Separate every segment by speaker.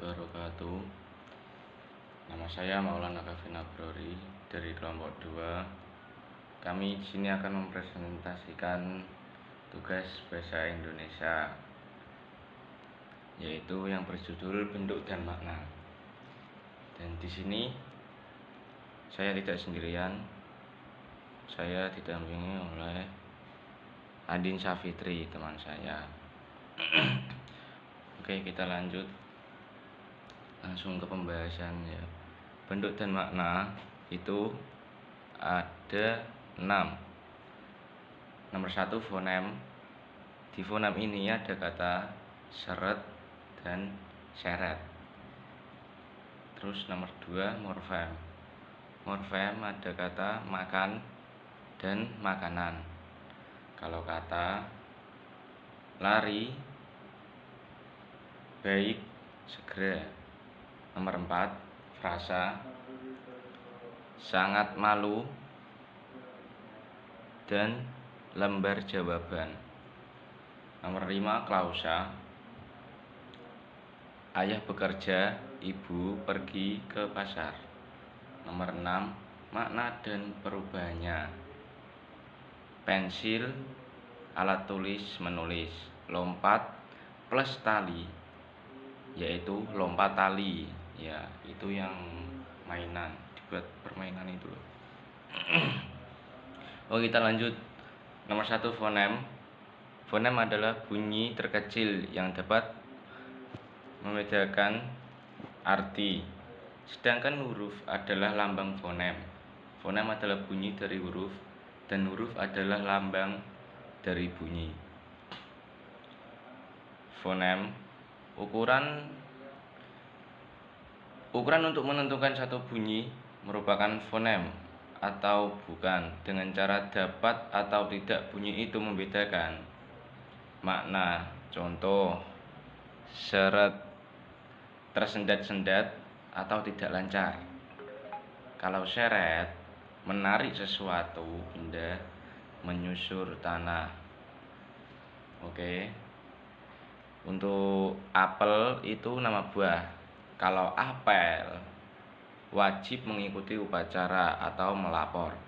Speaker 1: wabarakatuh. Nama saya Maulana Kavin Abrori dari kelompok 2. Kami di sini akan mempresentasikan tugas bahasa Indonesia, yaitu yang berjudul bentuk dan makna. Dan di sini saya tidak sendirian. Saya didampingi oleh Andin Safitri, teman saya. Oke, kita lanjut langsung ke pembahasan ya. Bentuk dan makna itu ada 6. Nomor 1 fonem. Di fonem ini ada kata seret dan seret. Terus nomor 2 morfem. Morfem ada kata makan dan makanan. Kalau kata lari, baik, segera. Nomor 4 frasa, sangat malu, dan lembar jawaban. Nomor 5 klausa, ayah bekerja, ibu pergi ke pasar. Nomor 6 makna dan perubahannya. Pensil, alat tulis menulis. Lompat plus tali, yaitu lompat tali ya, itu yang mainan, dibuat permainan itu loh. Kita lanjut. Nomor 1 fonem. Fonem adalah bunyi terkecil yang dapat membedakan arti. Sedangkan huruf adalah lambang fonem. Fonem adalah bunyi dari huruf, dan huruf adalah lambang dari bunyi. Fonem, ukuran untuk menentukan satu bunyi merupakan fonem atau bukan. Dengan cara dapat atau tidak bunyi itu membedakan. Makna, contoh, seret, tersendat-sendat atau tidak lancar. Kalau seret, menarik sesuatu benda menyusur tanah. Oke. Untuk apel itu nama buah. Kalau apel wajib mengikuti upacara atau melapor.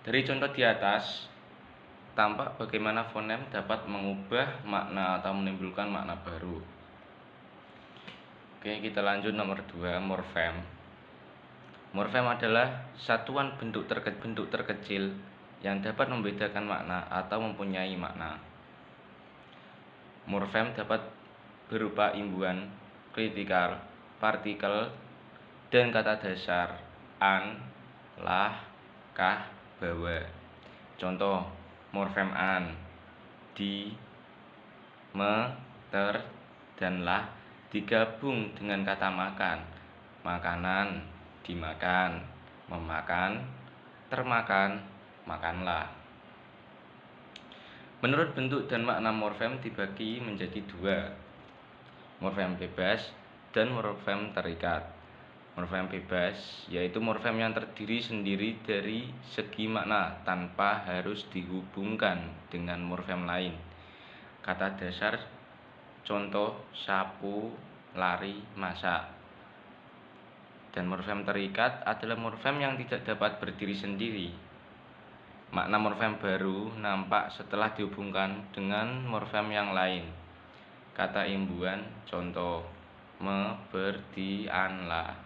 Speaker 1: Dari contoh di atas tampak bagaimana fonem dapat mengubah makna atau menimbulkan makna baru. Oke, kita lanjut nomor 2, morfem. Morfem adalah satuan bentuk terkecil yang dapat membedakan makna atau mempunyai makna. Morfem dapat berupa imbuhan, kritikal, partikel, dan kata dasar an, lah, kah, bahwa. Contoh, morfem an, di, me, ter, dan lah digabung dengan kata makan, makanan, dimakan, memakan, termakan, makanlah. Menurut bentuk dan makna morfem dibagi menjadi 2, morfem bebas dan morfem terikat. Morfem bebas yaitu morfem yang terdiri sendiri dari segi makna tanpa harus dihubungkan dengan morfem lain. Kata dasar, contoh sapu, lari, masak. Dan morfem terikat adalah morfem yang tidak dapat berdiri sendiri. Makna morfem baru nampak setelah dihubungkan dengan morfem yang lain. Kata imbuhan, contoh me, ber, di, an, la.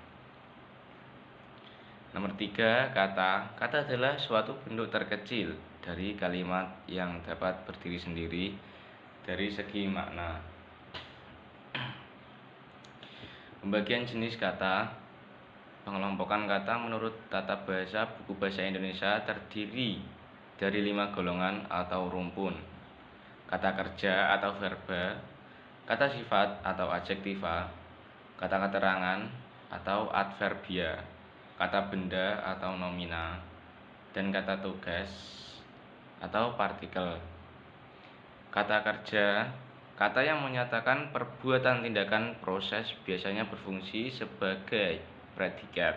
Speaker 1: Nomor 3 kata. Kata adalah suatu bentuk terkecil dari kalimat yang dapat berdiri sendiri dari segi makna. Pembagian jenis kata. Pengelompokan kata menurut tata bahasa buku bahasa Indonesia terdiri dari 5 golongan atau rumpun. Kata kerja atau verba, kata sifat atau adjektiva, kata keterangan atau adverbia, kata benda atau nomina, dan kata tugas atau partikel. Kata kerja, kata yang menyatakan perbuatan, tindakan, proses, biasanya berfungsi sebagai predikat.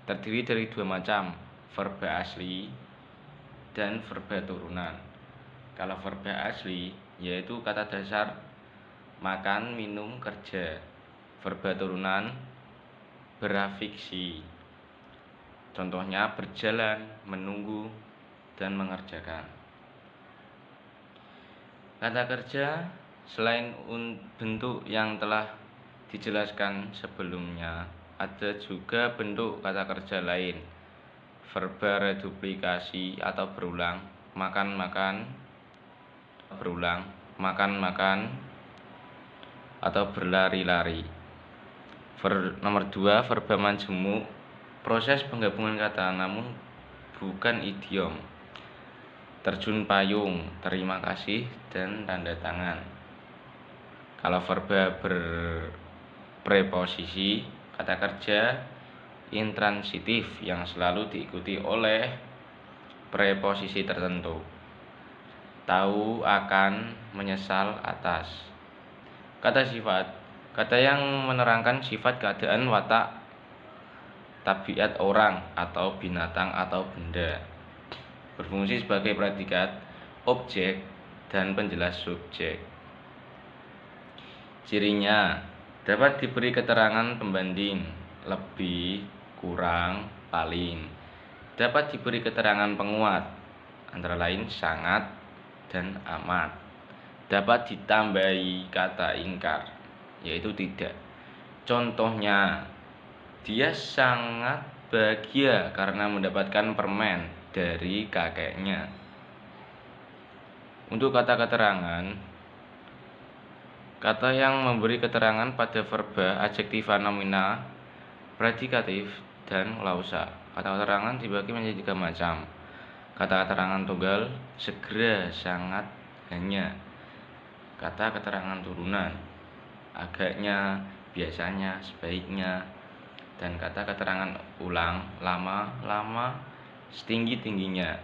Speaker 1: Terdiri dari 2 macam, verba asli dan verba turunan. Kalau verba asli yaitu kata dasar makan, minum, kerja. verba turunan berafiksi. Contohnya berjalan, menunggu, dan mengerjakan. Kata kerja selain bentuk yang telah dijelaskan sebelumnya, ada juga bentuk kata kerja lain. Verba reduplikasi atau berulang, makan-makan, berulang, makan-makan, atau berlari-lari. Nomor 2, verba majemuk, proses penggabungan kata namun bukan idiom. Terjun payung, terima kasih, dan tanda tangan. Kalau verba berpreposisi, kata kerja intransitif yang selalu diikuti oleh preposisi tertentu. Tahu, akan, menyesal, atas. Kata sifat, kata yang menerangkan sifat, keadaan, watak, tabiat orang atau binatang atau benda. Berfungsi sebagai predikat, objek, dan penjelas subjek. Cirinya dapat diberi keterangan pembanding, lebih, kurang, paling. Dapat diberi keterangan penguat, antara lain sangat dan amat. Dapat ditambahi kata ingkar, yaitu tidak. Contohnya, dia sangat bahagia karena mendapatkan permen dari kakeknya. Untuk kata keterangan, kata yang memberi keterangan pada verba adjektiva nomina, predikatif, dan klausa. Kata keterangan dibagi menjadi 3 macam. Kata keterangan tunggal, segera, sangat, hanya. Kata keterangan turunan, agaknya, biasanya, sebaiknya. Dan kata keterangan ulang, lama, setinggi-tingginya.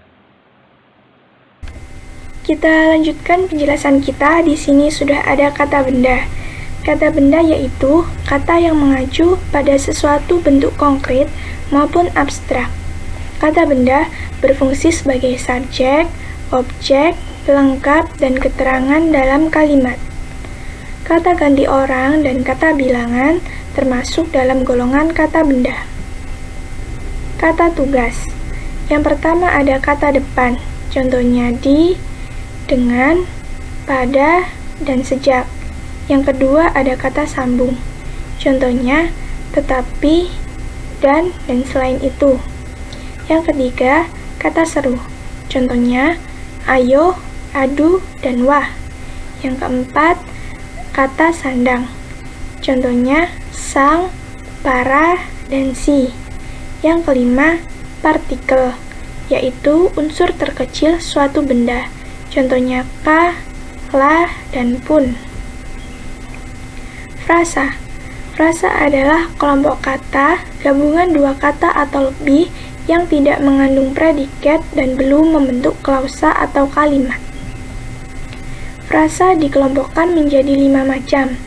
Speaker 2: Kita lanjutkan penjelasan kita. Di sini sudah ada kata benda. Kata benda yaitu kata yang mengacu pada sesuatu bentuk konkret maupun abstrak. Kata benda berfungsi sebagai subjek, objek, pelengkap, dan keterangan dalam kalimat. Kata ganti orang dan kata bilangan termasuk dalam golongan kata benda. Kata tugas. Yang pertama ada kata depan, contohnya di, dengan, pada, dan sejak. Yang kedua ada kata sambung, contohnya tetapi, dan selain itu. Yang ketiga kata seru, contohnya ayo, adu, dan wah. Yang keempat kata sandang, contohnya sang, para, dan si. Yang kelima partikel, yaitu unsur terkecil suatu benda, contohnya ka, la, dan pun. Frasa. Frasa adalah kelompok kata, gabungan 2 kata atau lebih yang tidak mengandung predikat dan belum membentuk klausa atau kalimat. Frasa dikelompokkan menjadi 5 macam.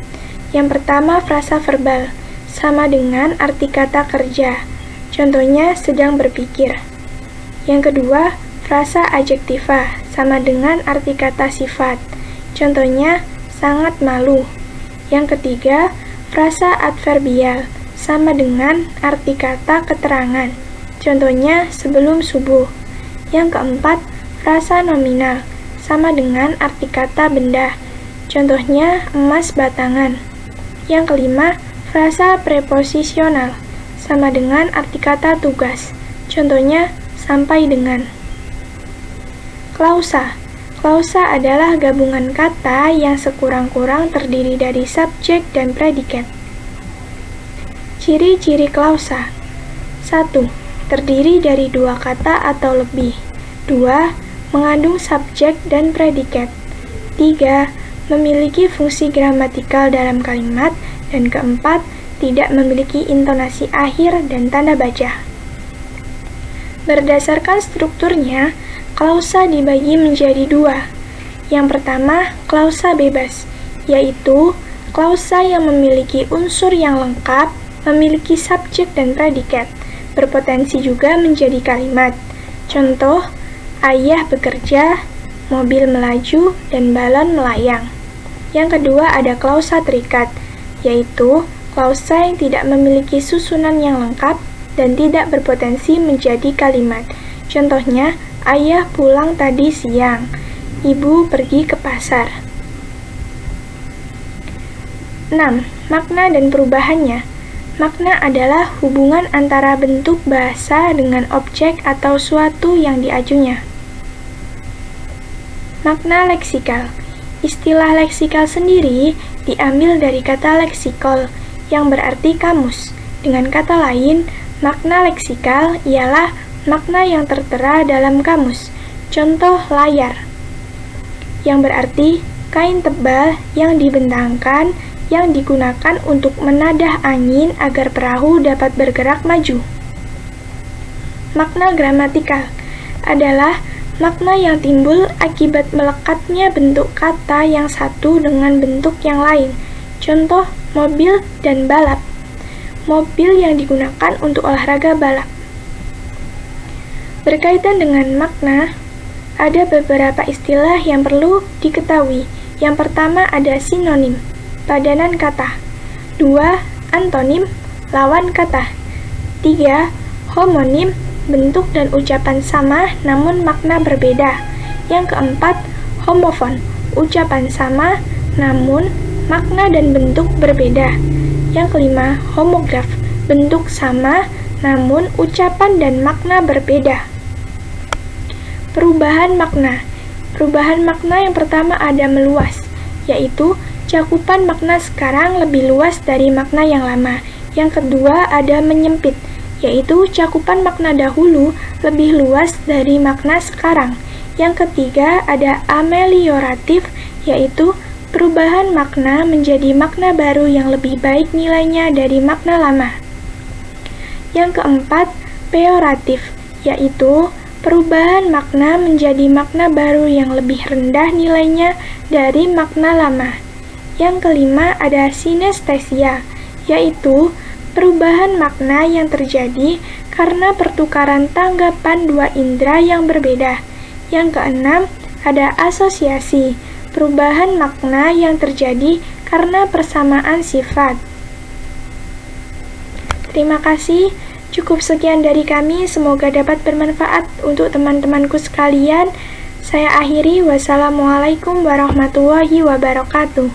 Speaker 2: Yang pertama frasa verbal, sama dengan arti kata kerja, contohnya sedang berpikir. Yang kedua frasa adjektiva, sama dengan arti kata sifat, contohnya sangat malu. Yang ketiga, frasa adverbial, sama dengan arti kata keterangan, contohnya sebelum subuh. Yang keempat, frasa nominal, sama dengan arti kata benda, contohnya emas batangan. Yang kelima, frasa preposisional, sama dengan arti kata tugas, contohnya sampai dengan. Klausa. Klausa adalah gabungan kata yang sekurang-kurang terdiri dari subjek dan predikat. Ciri-ciri klausa. 1. Terdiri dari 2 kata atau lebih. 2. Mengandung subjek dan predikat. 3. Memiliki fungsi gramatikal dalam kalimat. Dan keempat, tidak memiliki intonasi akhir dan tanda baca. Berdasarkan strukturnya, klausa dibagi menjadi 2. Yang pertama, klausa bebas, yaitu klausa yang memiliki unsur yang lengkap, memiliki subjek dan predikat, berpotensi juga menjadi kalimat. Contoh, ayah bekerja, mobil melaju, dan balon melayang. Yang kedua ada klausa terikat, yaitu klausa yang tidak memiliki susunan yang lengkap dan tidak berpotensi menjadi kalimat. Contohnya, ayah pulang tadi siang, ibu pergi ke pasar. 6. Makna dan perubahannya. Makna adalah hubungan antara bentuk bahasa dengan objek atau suatu yang diajunya. Makna leksikal. Istilah leksikal sendiri diambil dari kata leksikol, yang berarti kamus. Dengan kata lain, makna leksikal ialah makna yang tertera dalam kamus. Contoh layar, yang berarti kain tebal yang dibentangkan yang digunakan untuk menadah angin agar perahu dapat bergerak maju. Makna gramatikal adalah makna yang timbul akibat melekatnya bentuk kata yang satu dengan bentuk yang lain. Contoh mobil dan balap. Mobil yang digunakan untuk olahraga balap. Berkaitan dengan makna, ada beberapa istilah yang perlu diketahui. Yang pertama ada sinonim, padanan kata. 2. Antonim, lawan kata. 3. Homonim, bentuk dan ucapan sama namun makna berbeda. Yang keempat, homofon, ucapan sama namun makna dan bentuk berbeda. Yang kelima, homograf, bentuk sama namun ucapan dan makna berbeda. Perubahan makna. Perubahan makna yang pertama ada meluas, yaitu cakupan makna sekarang lebih luas dari makna yang lama. Yang kedua ada menyempit, yaitu cakupan makna dahulu lebih luas dari makna sekarang. Yang ketiga ada amelioratif, yaitu perubahan makna menjadi makna baru yang lebih baik nilainya dari makna lama. Yang keempat, peyoratif, yaitu perubahan makna menjadi makna baru yang lebih rendah nilainya dari makna lama. Yang kelima ada sinestesia, yaitu perubahan makna yang terjadi karena pertukaran tanggapan dua indera yang berbeda. Yang keenam ada asosiasi, perubahan makna yang terjadi karena persamaan sifat. Terima kasih. Cukup sekian dari kami, semoga dapat bermanfaat untuk teman-temanku sekalian. Saya akhiri, wassalamualaikum warahmatullahi wabarakatuh.